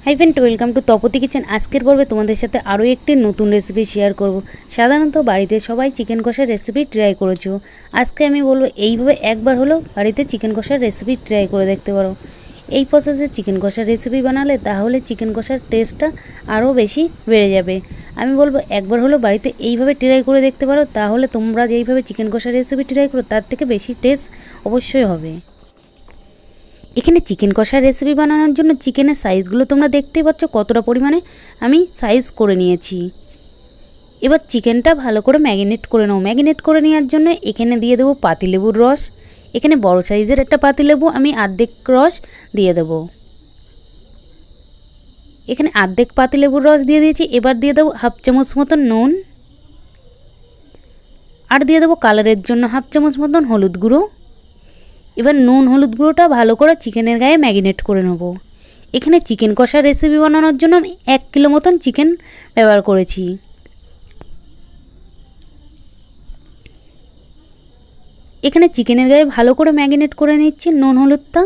High friend welcome to Tapati kitchen. आजकेर पर्वे तुम्हारे साथे आरो एकटी नतून रेसिपि शेयर करब। साधारणत बाड़ीते सबाई चिकेन कषार रेसिपि ट्राई करेছো। आजके आमी बोलबो এইভাবে একবার হলো বাড়িতে চিকেন কষার রেসিপি ট্রাই করে দেখতে পারো। এই প্রসেসে চিকেন কষার রেসিপি বানালে তাহলে চিকেন কষার টেস্টটা আরও বেশি বেড়ে যাবে। আমি বলবো একবার হলো বাড়িতে এইভাবে ট্রাই করে দেখতে পারো, তাহলে তোমরা যেইভাবে চিকেন কষার রেসিপি ট্রাই করো তার থেকে বেশি টেস্ট অবশ্যই হবে। এখানে চিকেন কষার রেসিপি বানানোর জন্য চিকেনের সাইজগুলো তোমরা দেখতেই পাচ্ছ কতটা পরিমাণে আমি সাইজ করে নিয়েছি। এবার চিকেনটা ভালো করে ম্যারিনেট করে নাও। ম্যারিনেট করে নেওয়ার জন্য এখানে দিয়ে দেবো পাতিলেবুর রস। এখানে বড় সাইজের একটা পাতিলেবু আমি অর্ধেক রস দিয়ে দেব। এখানে অর্ধেক পাতিলেবুর রস দিয়ে দিয়েছি। এবার দিয়ে দেবো হাফ চামচ মতন নুন, আর দিয়ে দেবো কালারের জন্য হাফ চামচ মতন হলুদ গুঁড়ো। এবার নুন হলুদ গুঁড়োটা ভালো করে চিকেনের গায়ে ম্যারিনেট করে নেব। এখানে চিকেন কষা রেসিপি বানানোর জন্য আমি 1 কিলো মতন চিকেন ব্যবহার করেছি। এখানে চিকেনের গায়ে ভালো করে ম্যারিনেট করে নিচ্ছি নুন হলুদটা।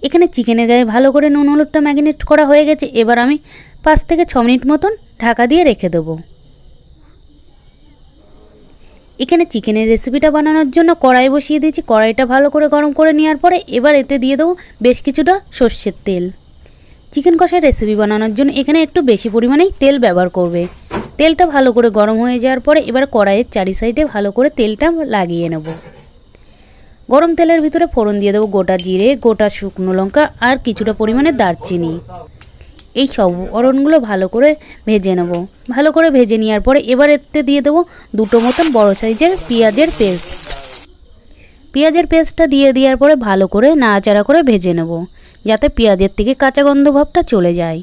এখানে চিকেনের গায়ে ভালো করে নুন হলুদটা ম্যারিনেট করা হয়ে গেছে। এবার আমি 5 থেকে 6 মিনিট মতন ঢাকা দিয়ে রেখে দেবো। এখানে চিকেনের রেসিপিটা বানানোর জন্য কড়াই বসিয়ে দিয়েছি। কড়াইটা ভালো করে গরম করে নেওয়ার পরে এবার এতে দিয়ে দেবো বেশ কিছুটা সর্ষের তেল। চিকেন কষার রেসিপি বানানোর জন্য এখানে একটু বেশি পরিমাণেই তেল ব্যবহার করবে। তেলটা ভালো করে গরম হয়ে যাওয়ার পরে এবার কড়াইয়ের চারি সাইডে ভালো করে তেলটা লাগিয়ে নেব। গরম তেলের ভিতরে ফোড়ন দিয়ে দেবো গোটা জিরে, গোটা শুকনো লঙ্কা আর কিছুটা পরিমাণে দারচিনি। এই সব ফোড়নগুলো ভালো করে ভেজে নেব। ভালো করে ভেজে নেওয়ার পরে এবার এতে দিয়ে দেবো 2 মতন বড় সাইজের পেঁয়াজের পেস্ট। পেঁয়াজের পেস্টটা দিয়ে দেওয়ার পরে ভালো করে নাড়াচাড়া করে ভেজে নেব, যাতে পেঁয়াজের থেকে কাঁচা গন্ধ ভাবটা চলে যায়।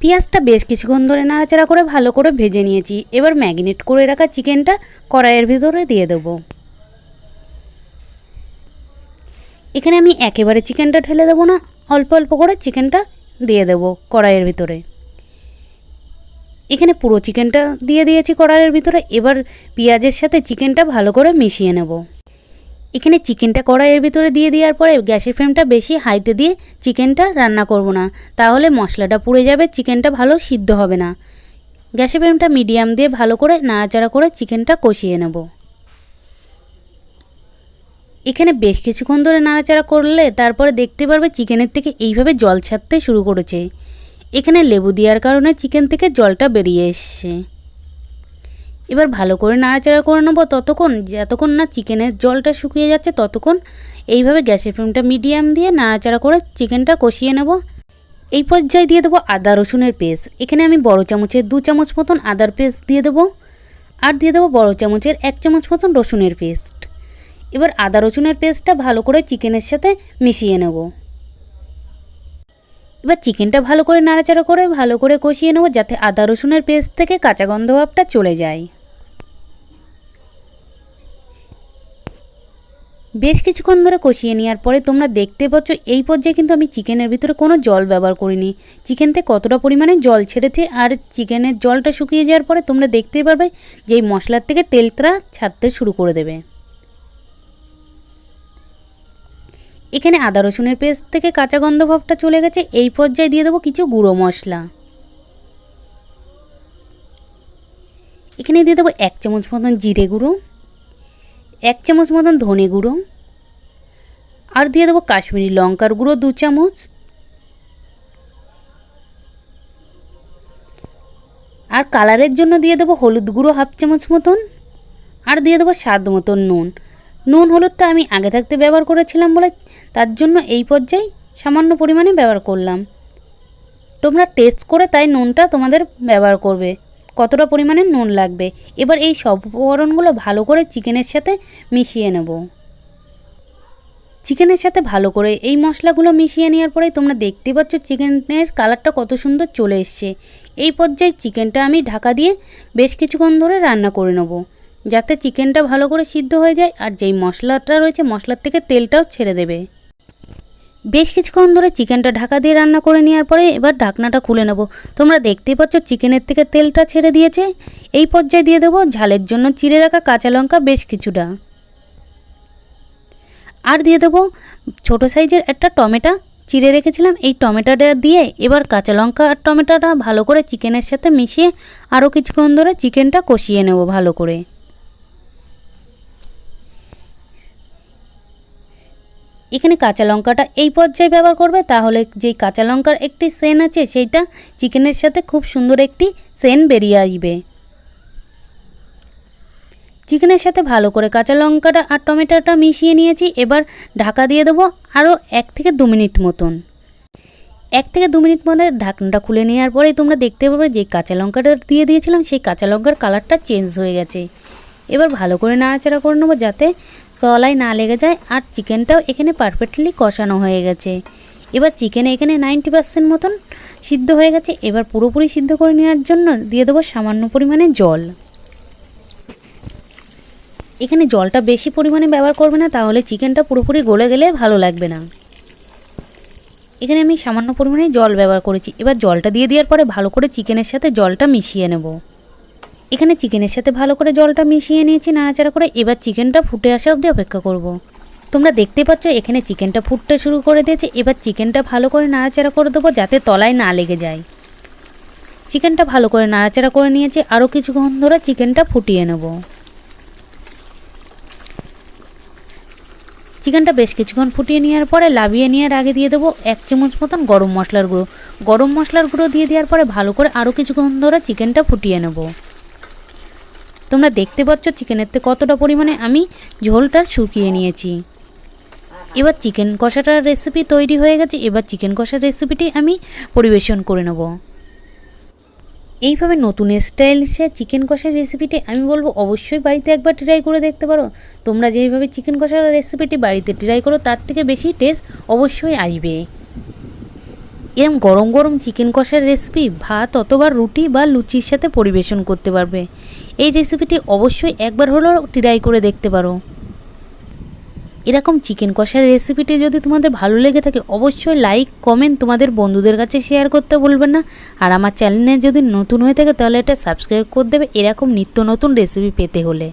পেঁয়াজটা বেশ কিছুক্ষণ ধরে নাড়াচাড়া করে ভালো করে ভেজে নিয়েছি। এবার ম্যারিনেট করে রাখা চিকেনটা কড়াইয়ের ভিতরে দিয়ে দেবো। এখানে আমি একেবারে চিকেনটা ঢেলে দেবো না, অল্প অল্প করে চিকেনটা দিয়ে দেব কড়াইয়ের ভিতরে। এখানে পুরো চিকেনটা দিয়ে দিয়েছি কড়াইয়ের ভিতরে। এবার পেঁয়াজের সাথে চিকেনটা ভালো করে মিশিয়ে নেব। এখানে চিকেনটা কড়াইয়ের ভিতরে দিয়ে দেওয়ার পরে গ্যাসের ফ্লেমটা বেশি হাইতে দিয়ে চিকেনটা রান্না করব না, তাহলে মশলাটা পুড়ে যাবে, চিকেনটা ভালো সিদ্ধ হবে না। গ্যাসের ফ্লেমটা মিডিয়াম দিয়ে ভালো করে নাড়াচাড়া করে চিকেনটা কষিয়ে নেব। এখানে বেশ কিছুক্ষণ ধরে নাড়াচাড়া করলে তারপরে দেখতে পারবে চিকেনের থেকে এইভাবে জল ছাড়তে শুরু করেছে। এখানে লেবু দেওয়ার কারণে চিকেন থেকে জলটা বেরিয়ে এসছে। এবার ভালো করে নাড়াচাড়া করে নেবো ততক্ষণ যতক্ষণ না চিকেনের জলটা শুকিয়ে যাচ্ছে, ততক্ষণ এইভাবে গ্যাসের ফ্লেমটা মিডিয়াম দিয়ে নাড়াচাড়া করে চিকেনটা কষিয়ে নেব। এই পর্যায়ে দিয়ে দেবো আদা রসুনের পেস্ট। এখানে আমি বড় চামচের 2 চামচ মতন আদার পেস্ট দিয়ে দেবো, আর দিয়ে দেবো বড় চামচের 1 চামচ মতন রসুনের পেস্ট। এবার আদা রসুনের পেস্টটা ভালো করে চিকেনের সাথে মিশিয়ে নেব। এবার চিকেনটা ভালো করে নাড়াচাড়া করে ভালো করে কষিয়ে নেব, যাতে আদা রসুনের পেস্ট থেকে কাঁচা গন্ধ ভাবটা চলে যায়। বেশ কিছুক্ষণ ধরে কষিয়ে নেওয়ার পরে তোমরা দেখতে পাচ্ছ এই পর্যায়ে কিন্তু আমি চিকেনের ভিতরে কোনো জল ব্যবহার করিনি। চিকেন থেকে কতটা পরিমাণে জল ছেড়েছে, আর চিকেনের জলটা শুকিয়ে যাওয়ার পরে তোমরা দেখতেই পারবে যে এই মশলার থেকে তেলটা ছাড়তে শুরু করে দেবে। এখানে আদা রসুনের পেস্ট থেকে কাঁচা গন্ধ ভাবটা চলে গেছে। এই পর্যায়ে দিয়ে দেবো কিছু গুঁড়ো মশলা। এখানে দিয়ে দেবো 1 চামচ মতন জিরে গুঁড়ো, 1 চামচ মতন ধনে গুঁড়ো, আর দিয়ে দেবো কাশ্মীরি লঙ্কার গুঁড়ো 2 চামচ, আর কালারের জন্য দিয়ে দেবো হলুদ গুঁড়ো হাফ চামচ মতন, আর দিয়ে দেবো স্বাদ মতন নুন। নুন হলুদটা আমি আগে থাকতে ব্যবহার করেছিলাম বলে তার জন্য এই পর্যায়ে সামান্য পরিমাণে ব্যবহার করলাম। তোমরা টেস্ট করে তাই নুনটা তোমাদের ব্যবহার করবে, কতটা পরিমাণে নুন লাগবে। এবার এই সব উপকরণগুলো ভালো করে চিকেনের সাথে মিশিয়ে নেব। চিকেনের সাথে ভালো করে এই মশলাগুলো মিশিয়ে নেওয়ার পরে তোমরা দেখতে পাচ্ছ চিকেনের কালারটা কত সুন্দর চলে এসছে। এই পর্যায়ে চিকেনটা আমি ঢাকা দিয়ে বেশ কিছুক্ষণ ধরে রান্না করে নেব, যাতে চিকেনটা ভালো করে সিদ্ধ হয়ে যায়, আর যেই মশলাটা রয়েছে মশলার থেকে তেলটাও ছেড়ে দেবে। বেশ কিছুক্ষণ ধরে চিকেনটা ঢাকা দিয়ে রান্না করে নেওয়ার পরে এবার ঢাকনাটা খুলে নেব। তোমরা দেখতেই পাচ্ছ চিকেনের থেকে তেলটা ছেড়ে দিয়েছে। এই পর্যায়ে দিয়ে দেবো ঝালের জন্য চিড়ে রাখা কাঁচা লঙ্কা বেশ কিছুটা, আর দিয়ে দেবো ছোটো সাইজের একটা টমেটো চিড়ে রেখেছিলাম। এই টমেটোটা দিয়ে এবার কাঁচা লঙ্কা আর টমেটোটা ভালো করে চিকেনের সাথে মিশিয়ে আরও কিছুক্ষণ ধরে চিকেনটা কষিয়ে নেব ভালো করে। এখানে কাঁচা লঙ্কাটা এই পর্যায়ে ব্যবহার করবে, তাহলে যেই কাঁচা লঙ্কার একটি সেন্ট আছে সেইটা চিকেনের সাথে খুব সুন্দর একটি সেন্ট বেরিয়ে আসবে। চিকেনের সাথে ভালো করে কাঁচা লঙ্কাটা আর টমেটোটা মিশিয়ে নিয়েছি। এবার ঢাকা দিয়ে দেবো আরও 1 থেকে 2 মিনিট মতন। 1 থেকে 2 মিনিট মধ্যে ঢাকনাটা খুলে নেওয়ার পরেই তোমরা দেখতে পাবে যে কাঁচা লঙ্কাটা দিয়ে দিয়েছিলাম সেই কাঁচা লঙ্কার কালারটা চেঞ্জ হয়ে গেছে। এবার ভালো করে নাড়াচাড়া করে নেবো যাতে তলায় না লেগে যায়। আর চিকেনটাও এখানে পারফেক্টলি কষানো হয়ে গেছে। এবার চিকেনে এখানে 90% মতন সিদ্ধ হয়ে গেছে। এবার পুরোপুরি সিদ্ধ করে নেওয়ার জন্য দিয়ে দেবো সামান্য পরিমাণে জল। এখানে জলটা বেশি পরিমাণে ব্যবহার করবে না, তাহলে চিকেনটা পুরোপুরি গলে গেলে ভালো লাগবে না। এখানে আমি সামান্য পরিমাণে জল ব্যবহার করেছি। এবার জলটা দিয়ে দেওয়ার পরে ভালো করে চিকেনের সাথে জলটা মিশিয়ে নেব। এখানে চিকেনের সাথে ভালো করে জলটা মিশিয়ে নিয়েছি নাড়াচাড়া করে। এবার চিকেনটা ফুটে আসা অবধি অপেক্ষা করব। তোমরা দেখতে পাচ্ছ এখানে চিকেনটা ফুটতে শুরু করে দিয়েছে। এবার চিকেনটা ভালো করে নাড়াচাড়া করে দেবো যাতে তলায় না লেগে যায়। চিকেনটা ভালো করে নাড়াচাড়া করে নিয়েছি। আরও কিছুক্ষণ ধরে চিকেনটা ফুটিয়ে নেব। চিকেনটা বেশ কিছুক্ষণ ফুটিয়ে নেওয়ার পরে লাভিয়ে নেওয়ার আগে দিয়ে দেবো 1 চামচ মতন গরম মশলার গুঁড়ো। গরম মশলার গুঁড়ো দিয়ে দেওয়ার পরে ভালো করে আরও কিছুক্ষণ ধরে চিকেনটা ফুটিয়ে নেব। তোমরা দেখতে পাচ্ছ চিকেনের থেকে কতটা পরিমাণে আমি ঝোলটা শুকিয়ে নিয়েছি। এবার চিকেন কষাটার রেসিপি তৈরি হয়ে গেছে। এবার চিকেন কষার রেসিপিটি আমি পরিবেশন করে নেব। এইভাবে নতুন স্টাইলসে চিকেন কষার রেসিপিটি আমি বলবো অবশ্যই বাড়িতে একবার ট্রাই করে দেখতে পারো। তোমরা যেইভাবে চিকেন কষার রেসিপিটি বাড়িতে ট্রাই করো তার থেকে বেশি টেস্ট অবশ্যই আসবে। এরকম গরম গরম চিকেন কষার রেসিপি ভাত অথবা রুটি বা লুচির সাথে পরিবেশন করতে পারবে। এই রেসিপিটি অবশ্যই একবার হলেও ট্রাই করে দেখতে পারো। এরকম চিকেন কষার রেসিপিটি যদি তোমাদের ভালো লেগে থাকে অবশ্যই লাইক কমেন্ট তোমাদের বন্ধুদের কাছে শেয়ার করতে ভুলবেন না। আর আমার চ্যানেলে যদি নতুন হয়ে থাকে তাহলে এটা সাবস্ক্রাইব করে দেবে এরকম নিত্য নতুন রেসিপি পেতে হলে।